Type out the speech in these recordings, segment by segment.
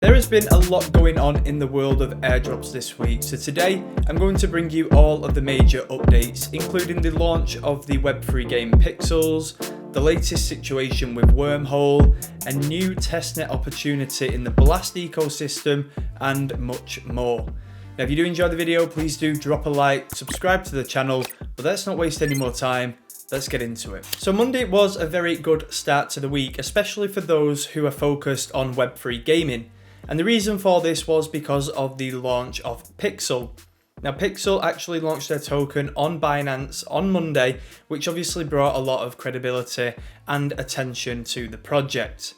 There has been a lot going on in the world of airdrops this week, so today I'm going to bring you all of the major updates, including the launch of the Web3 game Pixels, the latest situation with Wormhole, a new testnet opportunity in the Blast ecosystem, and much more. Now if you do enjoy the video, please do drop a like, subscribe to the channel, but let's not waste any more time. Let's get into it. So Monday was a very good start to the week, especially for those who are focused on Web3 gaming. And the reason for this was because of the launch of Pixel. Now Pixel actually launched their token on Binance on Monday, which obviously brought a lot of credibility and attention to the project.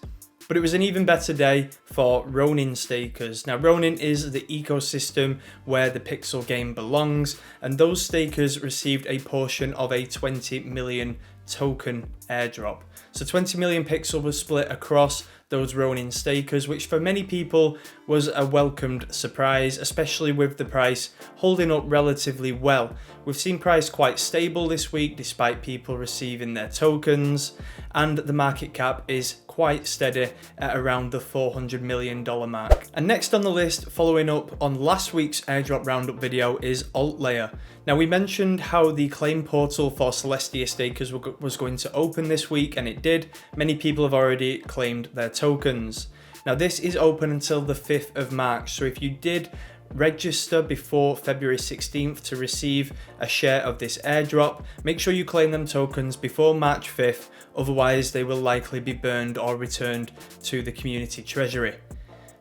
But it was an even better day for Ronin stakers. Now Ronin is the ecosystem where the Pixel game belongs, and those stakers received a portion of a 20 million token airdrop. So 20 million Pixel was split across those Ronin stakers, which for many people was a welcomed surprise, especially with the price holding up relatively well. We've seen price quite stable this week despite people receiving their tokens, and the market cap is quite steady at around the $400 million mark. And next on the list, following up on last week's airdrop roundup video, is AltLayer. Now we mentioned how the claim portal for Celestia stakers was going to open this week, and it did. Many people have already claimed their tokens. Now this is open until the 5th of March, so if you did register before February 16th to receive a share of this airdrop, make sure you claim them tokens before March 5th, otherwise they will likely be burned or returned to the community treasury.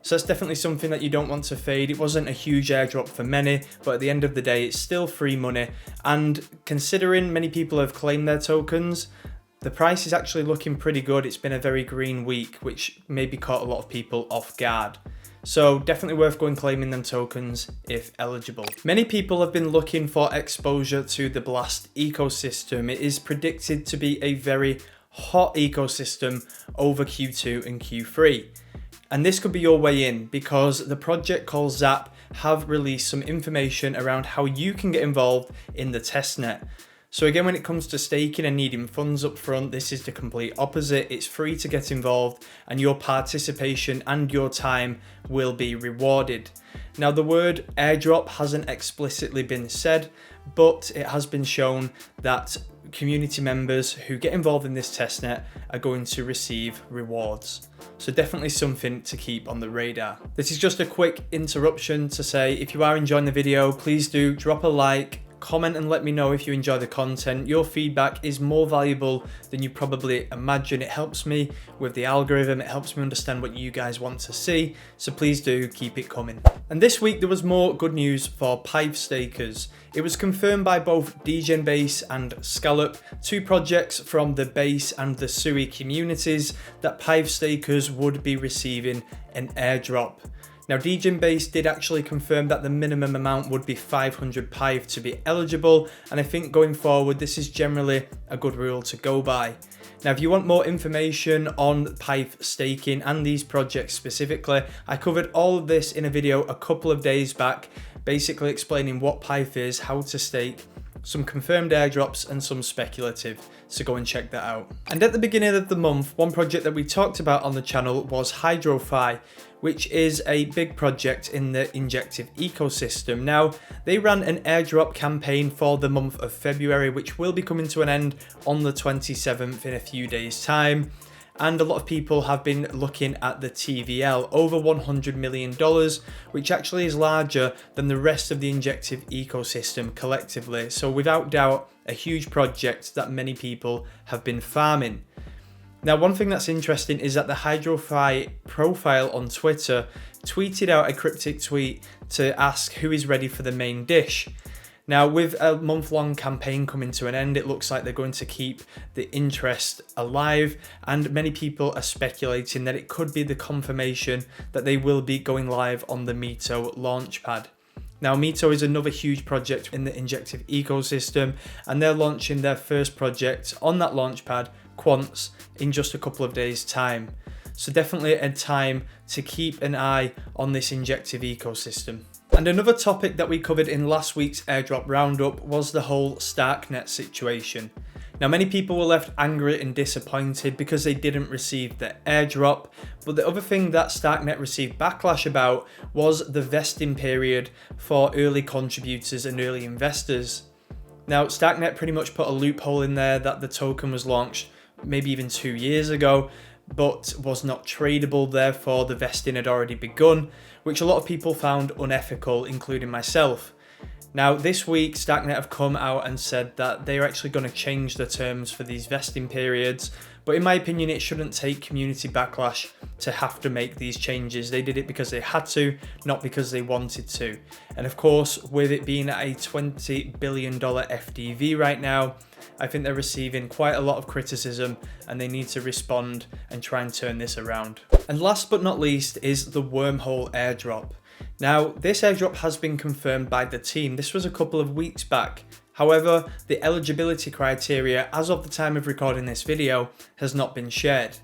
So that's definitely something that you don't want to fade. It wasn't a huge airdrop for many, but at the end of the day, it's still free money. And considering many people have claimed their tokens, the price is actually looking pretty good. It's been a very green week, which maybe caught a lot of people off guard. So definitely worth going claiming them tokens if eligible. Many people have been looking for exposure to the Blast ecosystem. It is predicted to be a very hot ecosystem over Q2 and Q3. And this could be your way in, because the project called Zap have released some information around how you can get involved in the testnet. So again, when it comes to staking and needing funds up front, this is the complete opposite. It's free to get involved, and your participation and your time will be rewarded. Now the word airdrop hasn't explicitly been said, but it has been shown that community members who get involved in this testnet are going to receive rewards. So definitely something to keep on the radar. This is just a quick interruption to say, if you are enjoying the video, please do drop a like, comment and let me know if you enjoy the content. Your feedback is more valuable than you probably imagine. It helps me with the algorithm, it helps me understand what you guys want to see, so please do keep it coming. And this week there was more good news for Pyth stakers. It was confirmed by both Degen Base and Scallop, two projects from the Base and the Sui communities, that Pyth stakers would be receiving an airdrop. Now Degen Base did actually confirm that the minimum amount would be 500 Pyth to be eligible, and I think going forward this is generally a good rule to go by. Now if you want more information on Pyth staking and these projects specifically, I covered all of this in a video a couple of days back, basically explaining what Pyth is, how to stake, some confirmed airdrops and some speculative, so go and check that out. And at the beginning of the month, one project that we talked about on the channel was HydroFi, which is a big project in the injective ecosystem. Now, they ran an airdrop campaign for the month of February, which will be coming to an end on the 27th in a few days' time. And a lot of people have been looking at the TVL, over $100 million, which actually is larger than the rest of the injective ecosystem collectively. So without doubt, a huge project that many people have been farming. Now, one thing that's interesting is that the HydroFi profile on Twitter tweeted out a cryptic tweet to ask who is ready for the main dish. Now, with a month-long campaign coming to an end, it looks like they're going to keep the interest alive, and many people are speculating that it could be the confirmation that they will be going live on the Mito launchpad. Now, Mito is another huge project in the injective ecosystem, and they're launching their first project on that launchpad, Quants, in just a couple of days' time. So definitely a time to keep an eye on this injective ecosystem. And another topic that we covered in last week's airdrop roundup was the whole Starknet situation. Now, many people were left angry and disappointed because they didn't receive the airdrop, but the other thing that Starknet received backlash about was the vesting period for early contributors and early investors. Now, Starknet pretty much put a loophole in there that the token was launched maybe even 2 years ago, but was not tradable, therefore the vesting had already begun, which a lot of people found unethical, including myself. Now, this week, Starknet have come out and said that they're actually going to change the terms for these vesting periods, but in my opinion, it shouldn't take community backlash to have to make these changes. They did it because they had to, not because they wanted to. And of course, with it being at a $20 billion FDV right now, I think they're receiving quite a lot of criticism and they need to respond and try and turn this around. And last but not least is the Wormhole airdrop. Now, this airdrop has been confirmed by the team. This was a couple of weeks back. However, the eligibility criteria as of the time of recording this video has not been shared.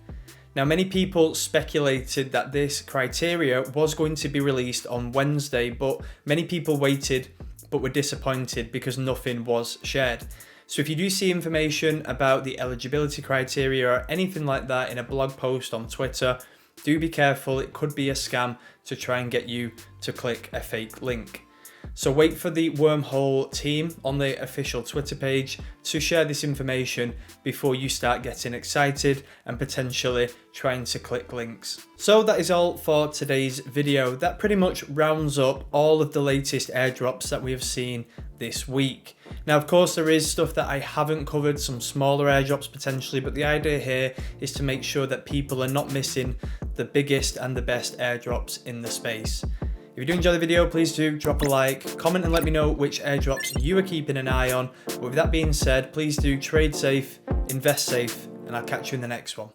Now, many people speculated that this criteria was going to be released on Wednesday, but many people waited but were disappointed because nothing was shared. So if you do see information about the eligibility criteria or anything like that in a blog post on Twitter, do be careful. It could be a scam to try and get you to click a fake link. So wait for the Wormhole team on the official Twitter page to share this information before you start getting excited and potentially trying to click links. So that is all for today's video. That pretty much rounds up all of the latest airdrops that we have seen this week. Now, of course, there is stuff that I haven't covered, some smaller airdrops potentially, but the idea here is to make sure that people are not missing the biggest and the best airdrops in the space. If you do enjoy the video, please do drop a like, comment and let me know which airdrops you are keeping an eye on. But with that being said, please do trade safe, invest safe, and I'll catch you in the next one.